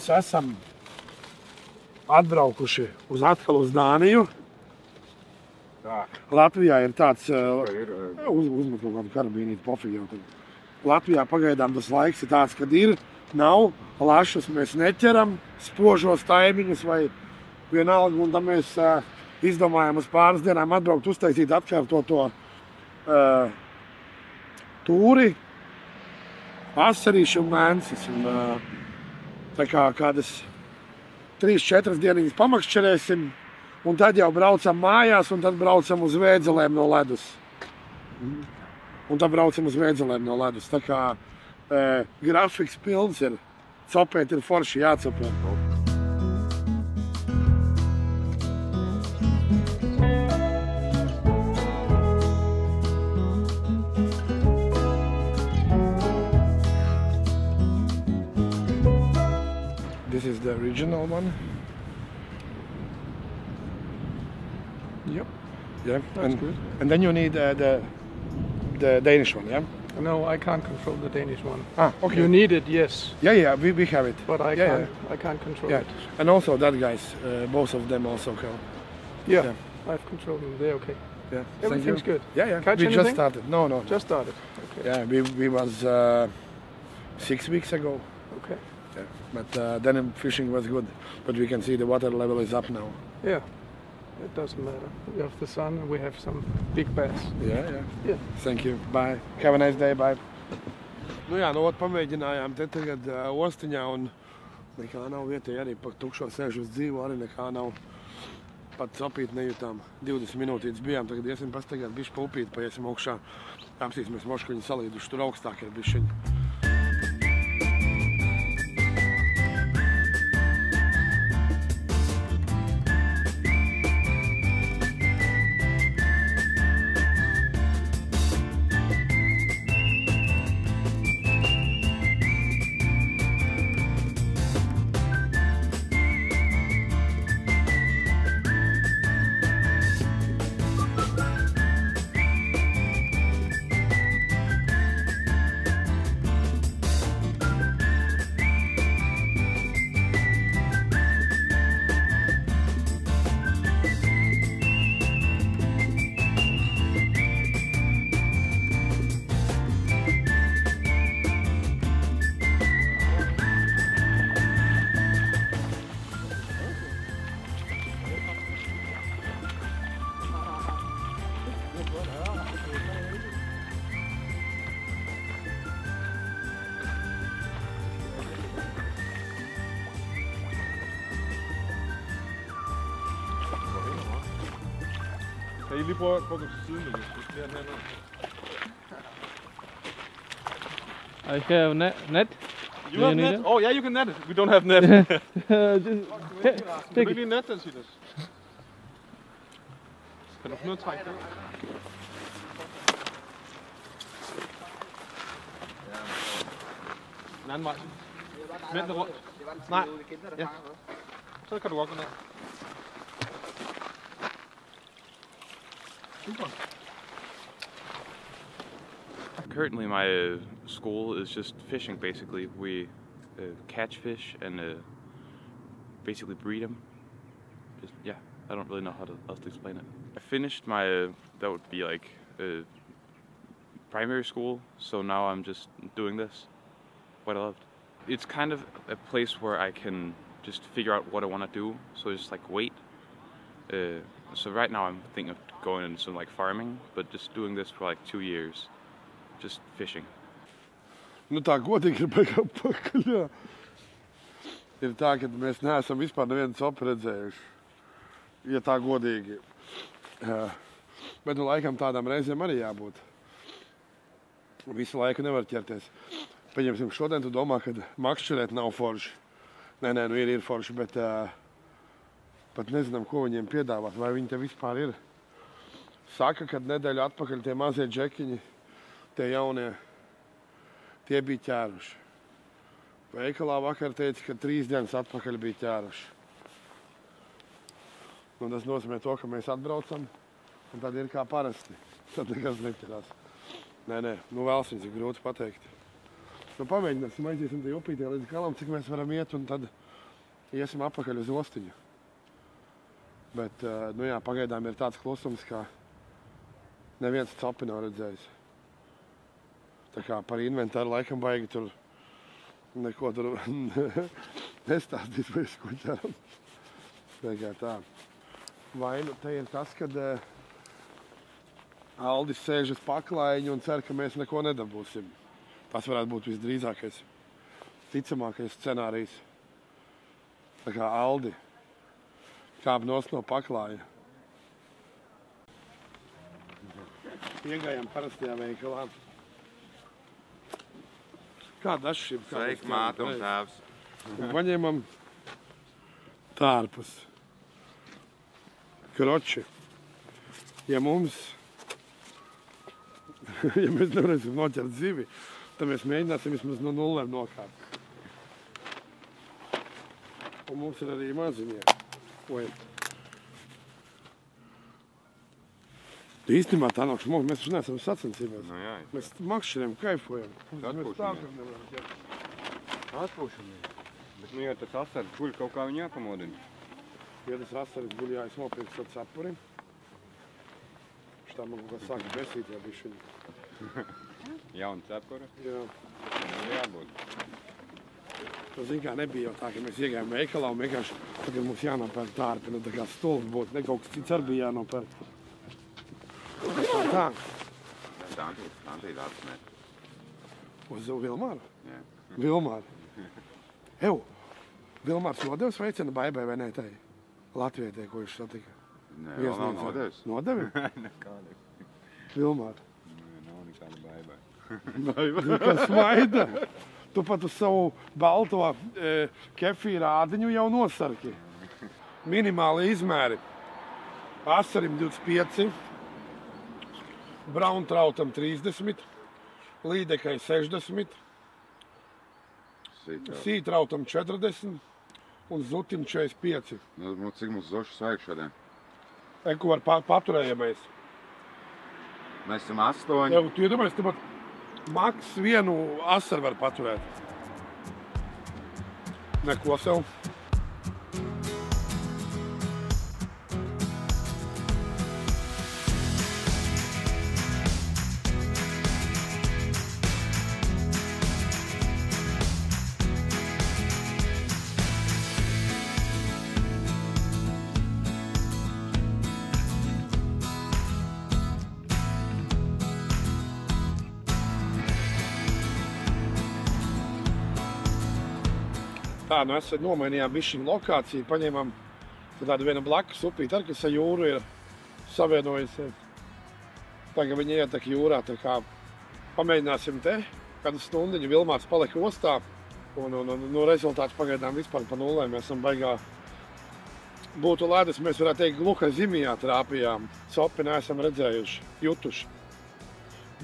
mēs esam atbraukuši atkal uz Dāniju. Latvijā ir tāds, uzmet kaut kādu karabīnīti, pofīgi jau tad. Latvijā pagaidām tas laiks ir tāds, kad nav, lašus mēs neķeram, spožos taimiņus vai vienalga, un tam mēs izdomājam uz pāris dienām atbraukt, uztaisīt atkārtoto tūri, Asarīšu un Mēnces. Tā kā kādas 3-4 dieniņas pamakšķerēsim, un tad jau braucam mājās, un tad braucam uz Vēdzelēm no ledus. Tā kā grafiks pilns ir. Copēt ir forši, jācopē. This is the original one. Yep. Yeah. That's good. And then you need the Danish one, yeah? No, I can't control the Danish one. Okay. You need it, yes. Yeah, we have it. But I can't control it. And also that guys, both of them also can. Yeah. I've controlled them. They're okay. Yeah. Everything's good. Yeah. Catch we anything? Just started. No. Just started. Okay. Yeah, we was 6 weeks ago. Okay. Yeah. But then fishing was good. But we can see the water level is up now. Yeah. It doesn't matter. We have the sun and we have some big bass. Yeah. Thank you. Bye. Have a nice day. Bye. Pamēģinājām te tagad ostiņā un nekā nav vietēji arī pa tukšo sēžu uz dzīvu, arī nekā nav. Pat sapīt nejūtām. 20 minūtītes bijām, tagad iesim pastaigāt bišķi pa upīti, paiesim augšā. Apsīsimies moškuņi salīduši, tur augstāk ir bišķiņi. Kan I lige prøve at gå til siden af det? I have net. You have net? Oh yeah, you can net it. We don't have net. Kan du lige net den, Silas? Kan du finde noget at trække den? Den anden vej. Vend det rundt. Nej. Ja. Så kan du godt gå ned. Currently, my school is just fishing. Basically, we catch fish and basically breed them. I don't really know how else to explain it. I finished my that would be like primary school, so now I'm just doing this. What I loved. It's kind of a place where I can just figure out what I want to do. So just like wait. So right now I'm thinking of going into like farming, but just doing this for like 2 years, just fishing. Nu tā godīgi ir pakaļ. Ir tā, ka mēs neesam vispār nevienu copu redzējuši. Ja tā godīgi. Bet nu laikam tādām reizēm arī jābūt. Visu laiku nevar ķerties. Paņemsim, šodien tu domā, ka makšķerēt nav forši. Nē, nu ir forši, bet pat nezinām, ko viņiem piedāvāt, vai viņi te vispār ir. Saka, kad nedēļu atpakaļ tie mazie džekiņi, tie jaunie, tie bija ķēruši. Veikalā vakar teica, ka 3 dienas atpakaļ bija ķēruši. Un tas nozīmē to, ka mēs atbraucam, un tad ir kā parasti. Tad nekas neķerās. Nē, nu vēls viņas ir grūti pateikt. Nu pamēģināsim, aiziesim te upītē līdz galam, cik mēs varam iet, un tad iesim apakaļ uz ostiņu. Bet, nu jā, pagaidām ir tāds klusums, ka neviens copi nav redzējis. Tā kā par inventāru laikam baigi tur neko tur nestāstīt vai skuķaram. Tā tā. Vai nu te ir tas, kad Aldis sēž uz paklājiņu un cer, ka mēs neko nedabūsim. Tas varētu būt visdrīzākais, ticamākais scenārijs. Tā kā Aldi kāp nost no paklāja. Iegājām parastajā veikalā. Kāda atšķirība? Sveiki, māte un tēvs. Un paņēmam tārpus. Kroči. Ja mums, ja mēs nevarēsim noķert zivi, tad mēs mēģināsim vismaz no nullēm nokāpt. Un mums ir arī maziņie. Īstenībā tā nav šmoka, mēs taču neesam sacensībās. Nu jā. Mēs makšķeriem kaifojam. Atpūšamies. Bet nu, ja tas asaris guļ, kaut kā viņu jāpamodina. Ja tas asaris guļ, jā, es nopirku šo cepuri. Šitā man kaut kā sāka besīt, jā, bišķiņi. Jauna cepura? Jā. Jābūt. Nu, zin kā, nebija jau tā, ka mēs iegājām veikalā un vienkārši tagad mums jānopērk tārpi, nu tā kā stulbi būtu, ne kaut kas cits arī bija jānopērk. Tā. Tantī atsmēt. Uz Vilmāru? Jā. Vilmāru. Ew, Vilmārs nodevis veicina baibai vai ne tai? Latvietē, ko viņš satika. Nē, vēl nav nodevis. Nodevi? Nekādi. Vilmāru. Nav nekāda baibai. Zini, kā smaida. Tu pat uz savu balto kefīra ādiņu jau nosarki. Minimāli izmēri. Asarim 25, brauntrautam 30, līdekai 60, sītrautam 40 un zutim 45. Nu, cik mums zošas vajag šodien? Eko var paturējamais. Mēs esam 8. Jau, tu iedomājies, tu pat maks vienu asaru var paturēt. Neko sev. Tā, nu esat nomainījām bišķiņu lokāciju, paņēmām tādu vienu blakus upīti, ar kas ar jūru ir savienojusies. Tagad viņi ietek jūrā, tā kā pamēģināsim te, kādu stundiņu Vilmārs palika ostā, un rezultāts pagaidām vispār pa nullēm. Mēs esam baigā būtu ledus, mēs varētu teikt, gluha zimijā trāpījām. Copi neesam redzējuši, jutuši.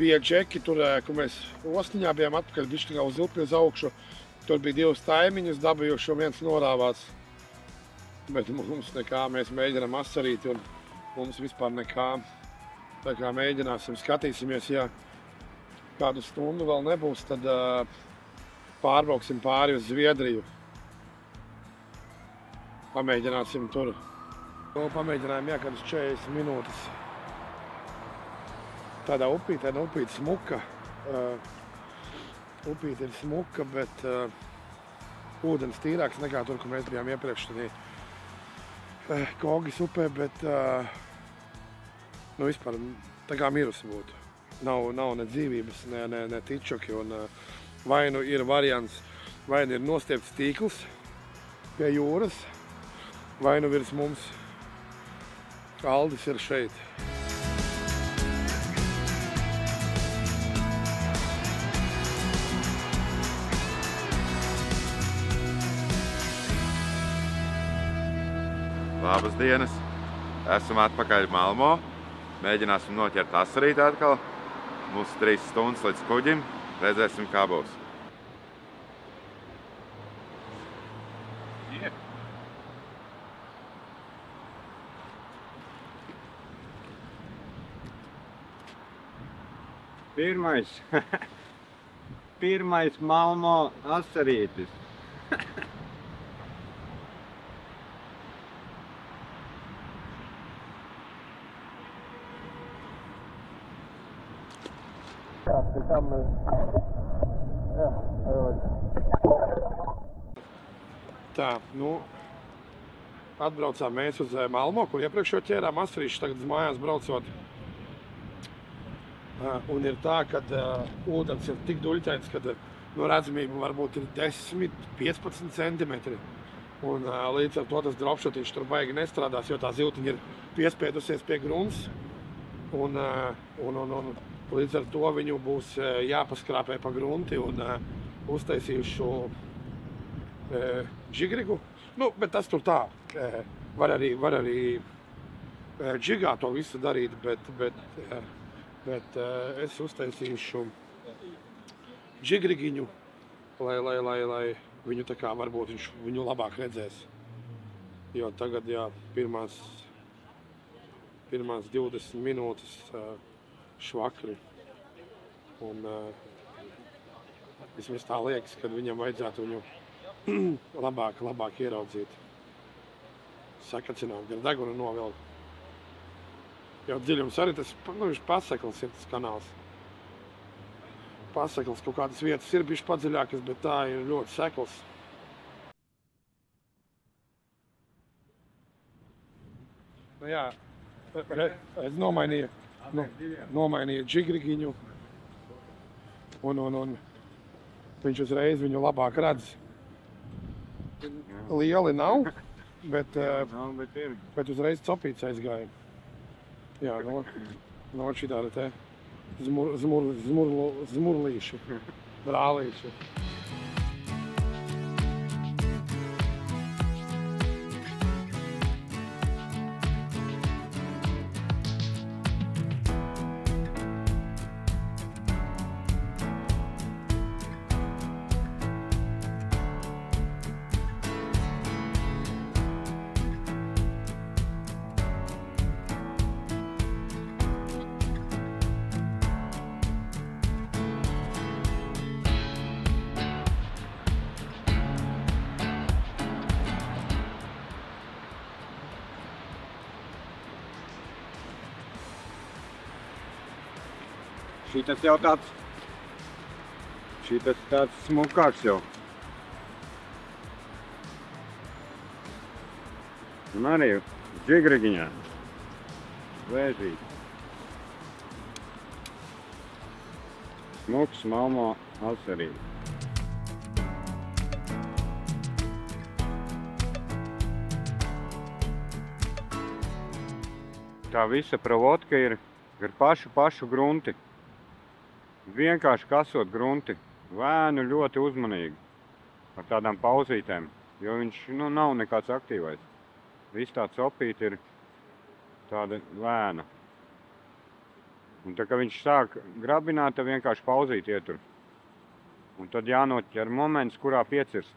Bija džeki tur, kur mēs ostiņā bijām atpakaļ, bišķi kā uz upi uz augšu. Tur bija 2 taimiņus dabījuši un viens norāvās. Bet mums nekā, mēs mēģinām asarīt un mums vispār nekā. Tā kā mēģināsim, skatīsimies, ja kādu stundu vēl nebūs, tad pārbrauksim pāri uz Zviedriju. Pamēģināsim tur. Pamēģinājām, jā, kādus 40 minūtes. Tādā upītē, upīte smuka. Upīte ir smuka, bet ūdens tīrāks nekā tur, kur mēs bijām iepriekš Kogis upē, bet nu vispār tā kā mirusi būtu. Nav ne dzīvības, ne tičoki, un vai nu ir variants, vai nu ir nostiepts tīkls pie jūras, vai nu virs mums Aldis ir šeit. Labas dienas! Esam atpakaļ Malmo. Mēģināsim noķert asarīti atkal. Mums 3 stundas līdz kuģim. Redzēsim, kā būs. Pirmais Malmo asarītis. Tā, nu, atbraucām mēs uz Malmo, kur iepriekš jau ķērām asarīšus, tagad uz mājās braucot. Un ir tā, ka ūdens ir tik duļķains, ka redzamība varbūt ir 10–15 centimetri. Un līdz ar to tas dropšotīši tur baigi nestrādās, jo tā ziltiņa ir piespiedusies pie grunts. Un līdz ar to viņu būs jāpaskrāpē pa grunti un uztaisīšu džigrigu. Nu, bet tas tur tā. Var arī džigā to visu darīt, bet es uztaisīšu džigrigiņu, lai viņu tā kā varbūt viņu labāk redzēs. Jo tagad, jā, pirmās 20 minūtes švakri. Un vismaz tā liekas, kad viņam vajadzētu viņu labāk ieraudzīt. Sakacināt, gar degunu novilkt. Jo dziļums arī tas, viņš pasekls ir tas kanāls. Pasekls kaut kādas vietas ir bišķi padziļākas, bet tā ir ļoti sekls. Nu jā, es nomainīju džigrigiņu un viņš uzreiz viņu labāk redz. Lieli nav, bet uzreiz copīts aizgāja. Jā, no šitāda te zmurlīši, brālīši. Šitas jau tāds smukāks jau. Un arī džigrigiņā. Vēžīt. Smuks Malmo asarība. Tā visa provodka ir ar pašu grunti. Vienkārši kasot grunti, vēnu ļoti uzmanīgi, ar tādām pauzītēm, jo viņš nav nekāds aktīvais. Viss tā copīte ir tāda vēna. Un tā, ka viņš sāk grabināt, tad vienkārši pauzīt ietur. Un tad jānoķer moments, kurā piecirst.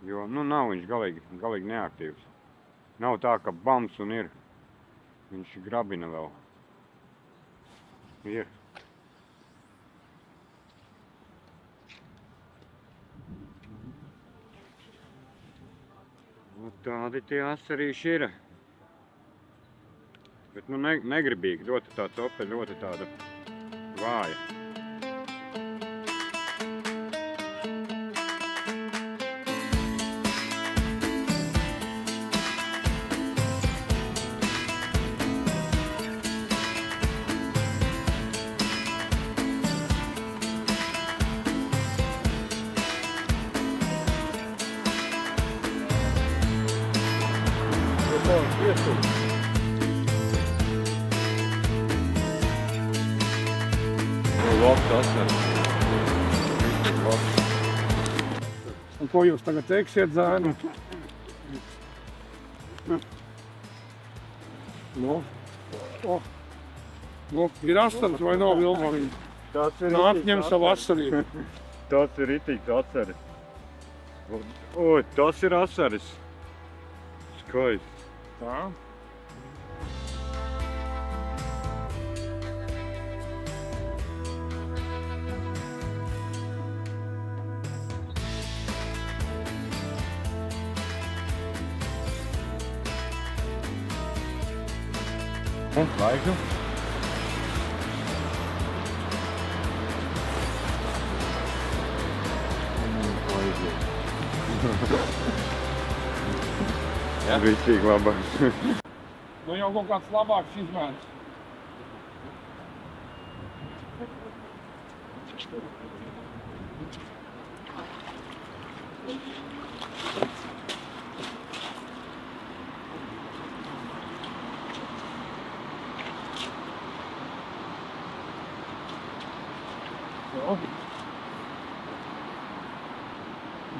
Jo, nav viņš galīgi neaktīvs. Nav tā, ka bams un ir. Viņš grabina vēl. Ir. Tādi tie asarīši ir. Bet negribīgi, ļoti tā cope, ļoti tāda vāja. Un ko jūs tagad teiksiet, zēni? Ir asaras vai nav, Vilma? Atņem savu asarību. Tas ir ritīgs asaris. Oi, tas ir asaris. Skaists. Tā. Laiku. Rītīgi labāk. Nu jau kaut kāds labāks izmērs.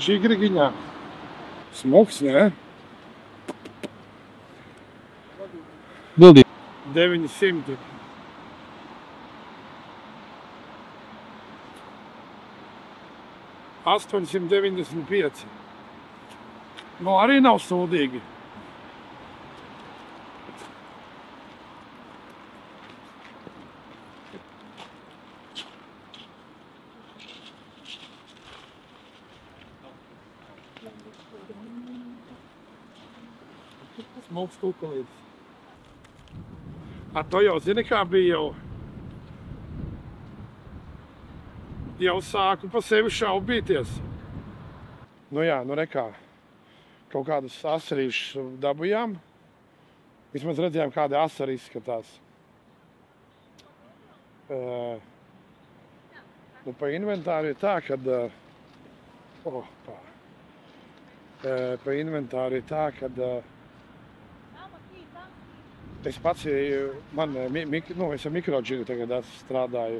Džigrigiņā. Smuks, ne? Bildi. 900. $895. Nu, arī nav sūdīgi. Smuks kukulītis. Ar to jau zini, kā bija jau sāku pa sevi šaubīties. Nu jā, nu rekā, kaut kādus asarīšus dabujām. Vismaz redzējām, kāda asari izskatās. Nu, pa inventāru ir tā, kad... Pa inventāru ir tā, kad... Es pats, es ar mikrodžigu tagad strādāju.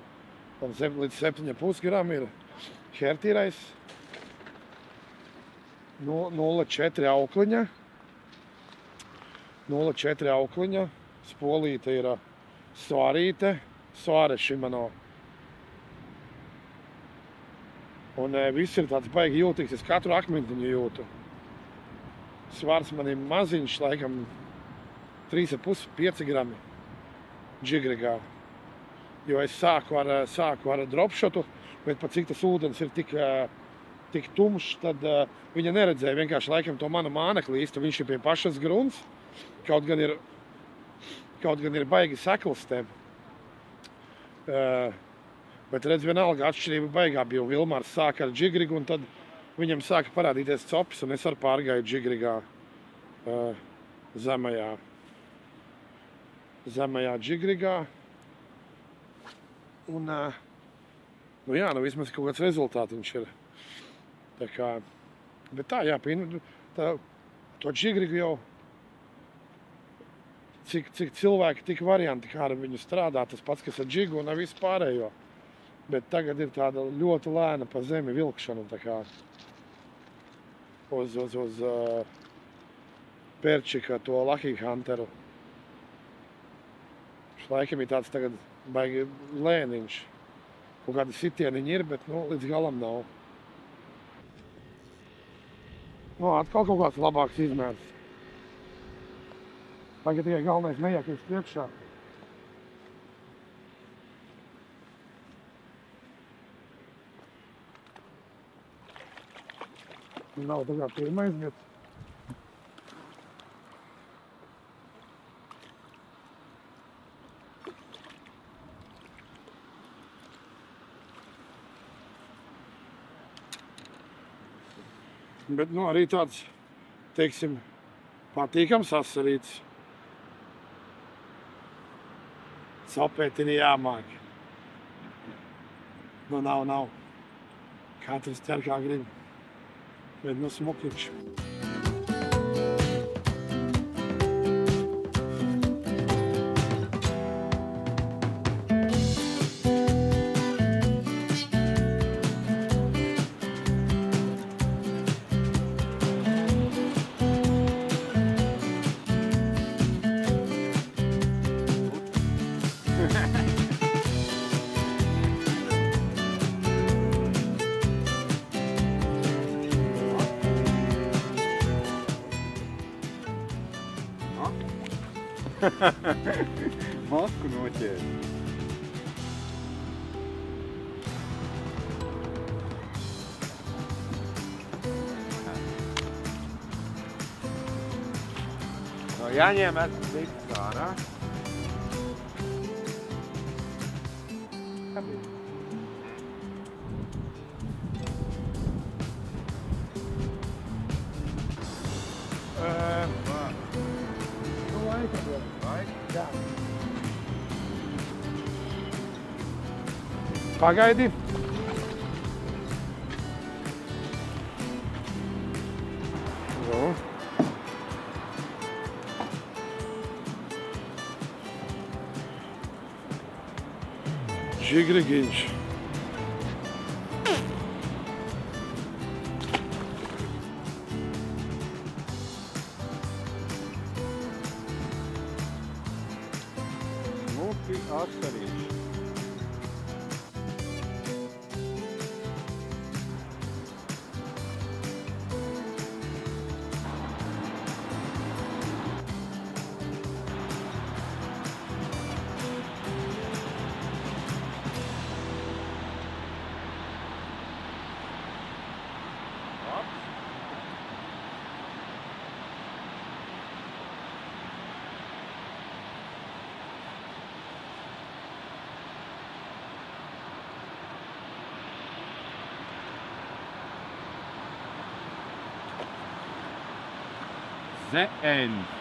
Man līdz 7,5 gramu ir hertīrais, 0,4 aukliņa, 0,4 aukliņa, spolīte ir svārīte, svāre Shimano. Un viss ir tāds baigi jūtīgs, es katru akmentiņu jūtu. Svārs man ir maziņš, laikam 3,5–5 grami džigrigā. Jo es sāku ar dropshotu, bet pat cik tas ūdens ir tik tumšs, tad viņa neredzēja vienkārši laikam to manu mānekli īsti. Viņš ir pie pašas grunts, kaut gan ir baigi seklstē. Bet redz, vienalga atšķirība baigā bija, un Vilmārs sāka ar džigrigu, un tad viņam sāka parādīties copis, un es arī pārgāju džigrigā zemajā džigrigā. Un, nu jā, nu vismaz kaut kāds rezultātiņš ir. Tā kā, bet tā, jā, to džigrigu jau, cik cilvēki, tik varianti, kā ar viņu strādā, tas pats, kas ar džigu un ar visu pārējo. Bet tagad ir tāda ļoti lēna pa zemi vilkšana, tā kā uz Perčika, to Lucky Hunteru. Laikam ir tāds tagad baigi lēniņš. Kaut kādi sitieniņi ir, bet līdz galam nav. Atkal kaut kāds labāks izmērs. Tagad tikai galvenais neiekrist priekšā. Nav tā kā pirmais, bet... Bet, arī tāds, teiksim, patīkams asarīts. Sapēt ir jāmāk. Nav. Katrs ķer kā grib. Bet, smukiņš. Masku noķēri. Jāņem esmu ārā. Pagaidi. Jo. Žigrigiņš. Muki asarīši. The end.